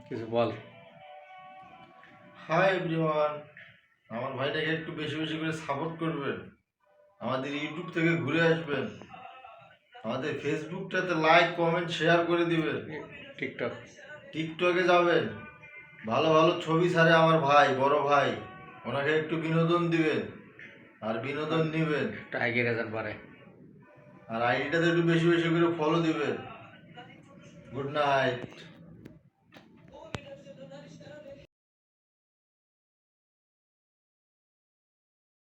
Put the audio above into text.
কিছু বল। Hi everyone, আমার ভাইটাকে একটু বেশি বেশি করে সাপোর্ট করবেন। আমাদের ইউটিউব থেকে ঘুরে আসবেন, আমাদের ফেসবুকটাতে লাইক কমেন্ট শেয়ার করে দিবেন, টিকটক টিকটকে যাবেন। ভালো ভালো ছবি ছাড়ে আমার ভাই, বড় ভাই, ওনাকে একটু বিনোদন দিবেন আর বিনোদন নিবেন। একটা এগিয়ে যান পারে। আর আইডিটাতে একটু বেশি বেশি করে ফলো দিবেন। Good night.